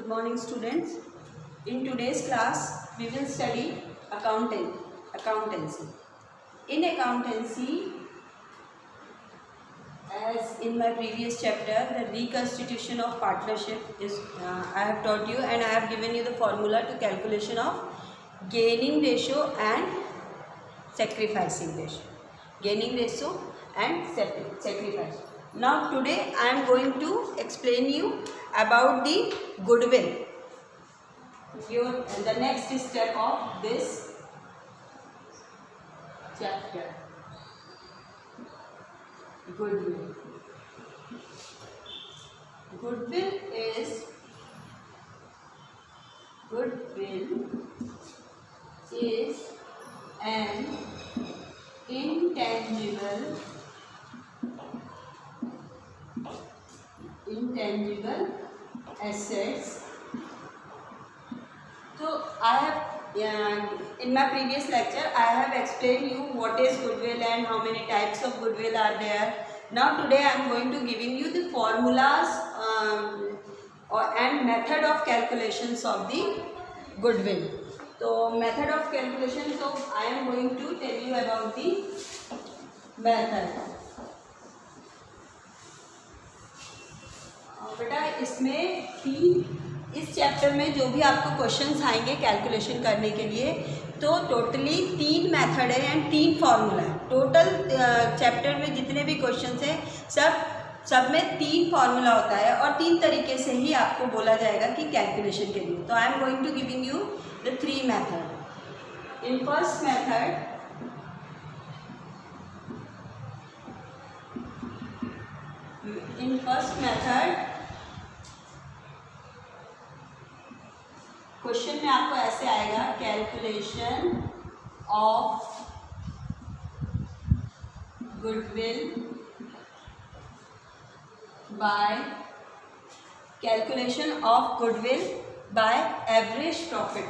Good morning, students. In today's class, we will study accountancy. In accountancy, as in my previous chapter, the reconstitution of partnership is I have taught you, and I have given you the formula to calculation of gaining ratio and sacrificing ratio. Gaining ratio and sacrifice. Now today I am going to explain you about the goodwill. The next step of this chapter. Goodwill. Goodwill is an intangible assets. So I have in my previous lecture I have explained you what is goodwill and how many types of goodwill are there. Now today I am going to giving you the formulas and method of calculations of the goodwill. So method of calculation, so I am going to tell you about the method. बेटा इसमें इस chapter में जो भी आपको questions आएंगे calculation करने के लिए, तो टोटली 3 मेथड है एंड 3 फार्मूला है. टोटल चैप्टर में जितने भी क्वेश्चंस हैं सब में 3 फार्मूला होता है और 3 तरीके से ही आपको बोला जाएगा कि कैलकुलेशन के लिए. तो I am going to giving you the 3 method. In first method question में आपको ऐसे आएगा, calculation of goodwill by average profit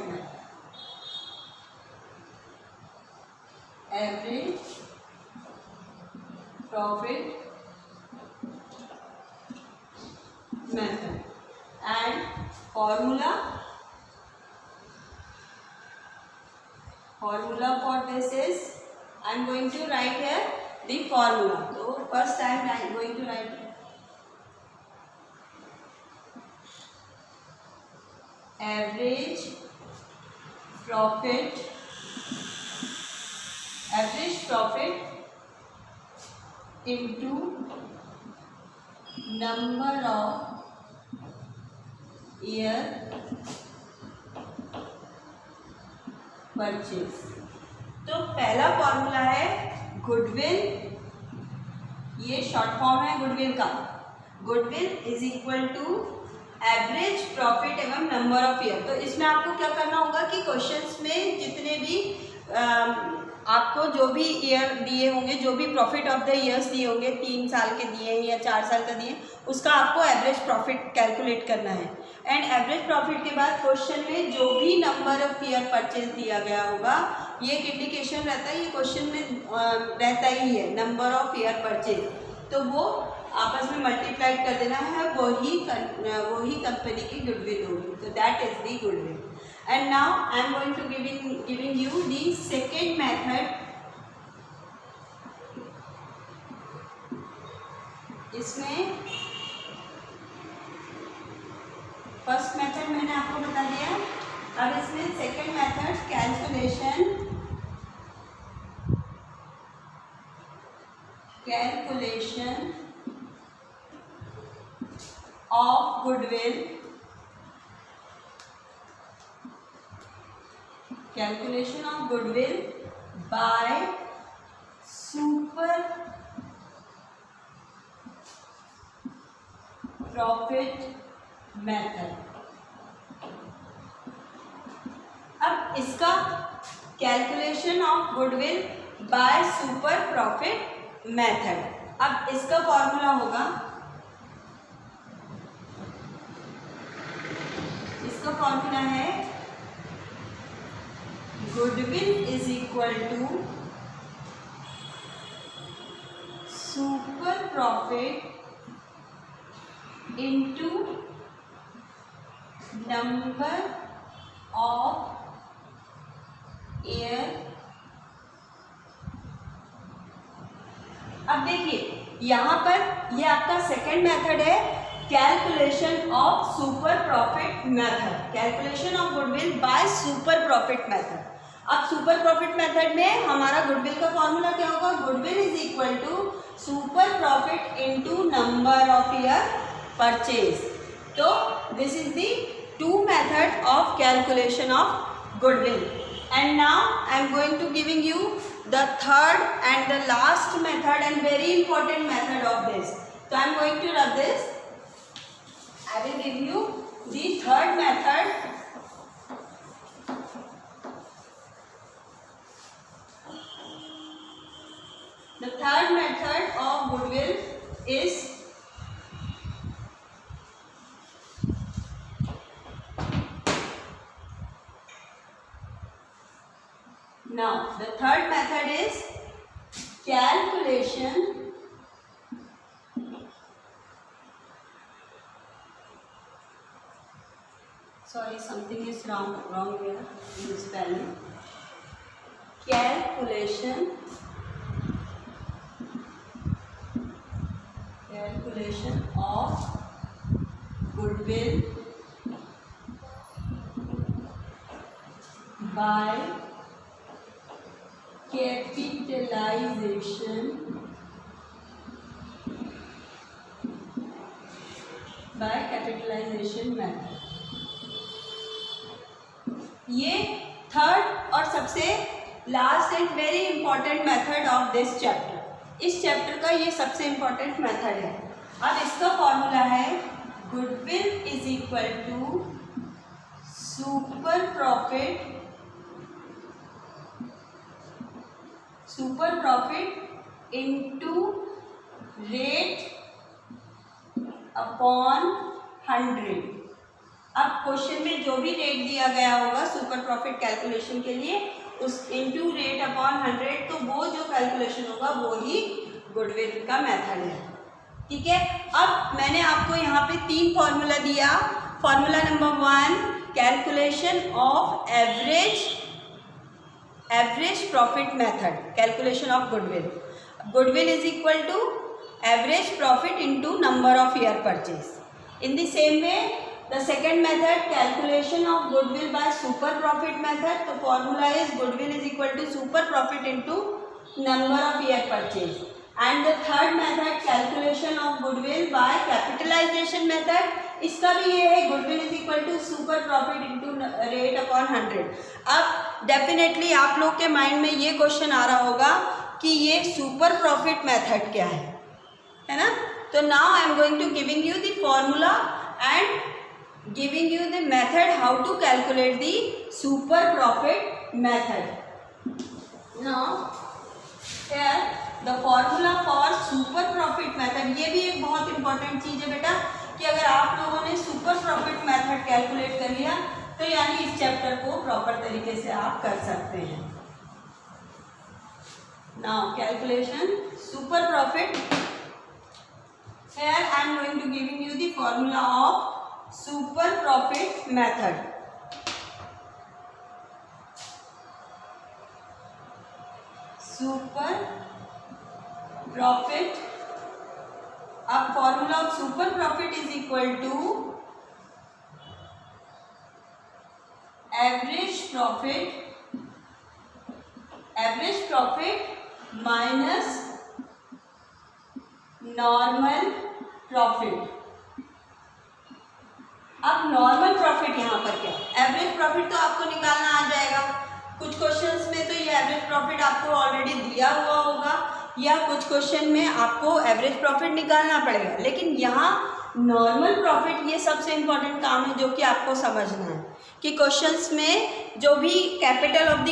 method. And formula for this is, I am going to write here the formula. So first I am going to write average profit into number of year purchase. तो पहला formula है goodwill, ये short form है goodwill का. Goodwill is equal to average profit एवं number of year. तो इसमें आपको क्या करना होगा कि क्वेश्चंस में जितने भी आपको जो भी ईयर दिए होंगे, जो भी प्रॉफिट ऑफ द ईयर्स दिए होंगे, 3 साल के दिए या 4 साल का दिए, उसका आपको एवरेज प्रॉफिट कैलकुलेट करना है. एंड एवरेज प्रॉफिट के बाद क्वेश्चन में जो भी नंबर ऑफ ईयर परचेज दिया गया होगा, ये एक इंडिकेशन रहता है, ये क्वेश्चन में रहता ही है नंबर ऑफ ईयर परचेज, तो वो आपस में मल्टीप्लाइड कर देना है, वही कंपनी की गुडविल होगी. तो that is the goodwill. And now I am going to giving you the second method. इसमें फर्स्ट मेथड मैंने आपको बता दिया. अब इसमें second method calculation of goodwill. Calculation of goodwill by super profit method. अब इसका calculation of goodwill by super profit method. अब इसका फॉर्मूला होगा, इसका फॉर्मूला है goodwill is equal to super profit into number of year. अब देखिए यहाँ पर ये आपका सेकेंड मेथड है, calculation of super profit method, calculation of goodwill by super profit method. अब सुपर प्रॉफिट मेथड में हमारा गुडविल का फॉर्मूला क्या होगा, goodwill is equal to super profit into number of year purchase. तो this is the two method of calculation of goodwill. And now I am going to giving you the third and the last method and very important method of this. So I am going to rub this. I will give you the third method. The third method of goodwill is now the third method is calculation sorry something is wrong here in the spelling. Calculation of goodwill by capitalization method. ये third और सबसे last and very important method of this chapter. इस chapter का ये सबसे important method है। अब इसका फॉर्मूला है goodwill is equal to super profit into rate upon 100। अब क्वेश्चन में जो भी रेट दिया गया होगा सुपर प्रॉफिट कैलकुलेशन के लिए उस इनटू रेट अपॉन 100, तो वो जो कैलकुलेशन होगा वो ही गुडविल का मेथड है। ठीक है, अब मैंने आपको यहाँ पे 3 फॉर्मूला दिया। Formula number 1 calculation of average profit method, calculation of goodwill. Goodwill is equal to average profit into number of year purchase. In the same way the second method calculation of goodwill by super profit method, तो formula is goodwill is equal to super profit into number of year purchase। and the third method calculation of goodwill by capitalization method, इसका भी ये है goodwill is equal to super profit into rate upon 100। अब definitely आप लोग के mind में ये क्वेश्चन आ रहा होगा कि ये सुपर प्रॉफिट मेथड क्या है ना। तो now I am going to giving you the formula and giving you the method how to calculate the super profit method। now here the formula for super profit method, ये भी एक बहुत important चीज़ है बेटा कि अगर आप लोगों ने super profit method कैलकुलेट कर लिया तो यानी इस चैप्टर को प्रॉपर तरीके से आप कर सकते हैं। now calculation super profit, here I am going to giving you the formula of super profit method। super profit, अब formula of super profit is equal to average profit minus normal profit। अब normal profit यहाँ पर क्या, average profit तो आपको निकालना आ जाएगा। कुछ क्वेश्चंस में तो ये एवरेज प्रॉफिट आपको ऑलरेडी दिया हुआ होगा या कुछ क्वेश्चन में आपको एवरेज प्रॉफिट निकालना पड़ेगा, लेकिन यहाँ नॉर्मल प्रॉफिट ये सबसे इम्पॉर्टेंट काम है जो कि आपको समझना है कि क्वेश्चंस में जो भी कैपिटल ऑफ द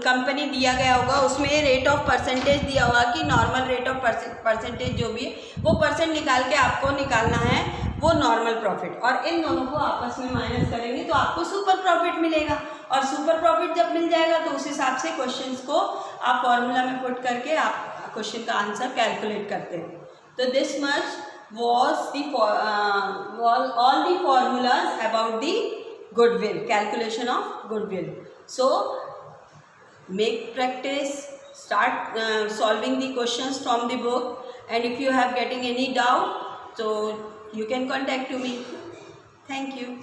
कंपनी दिया गया होगा उसमें रेट ऑफ परसेंटेज दिया होगा कि नॉर्मल रेट ऑफ परसेंटेज जो भी है वो परसेंट निकाल के आपको निकालना है वो नॉर्मल प्रॉफिट, और इन दोनों को आपस में माइनस करेंगे तो आपको सुपर प्रॉफिट मिलेगा। और सुपर प्रॉफिट जब मिल जाएगा तो उस हिसाब से क्वेश्चंस को आप फॉर्मूला में पुट करके आप क्वेश्चन का आंसर कैलकुलेट करते हैं। तो this much was all the formulas about the goodwill, calculation of goodwill. So make practice, start solving the questions from the book, and if you have getting any doubt, so you can contact to me. Thank you.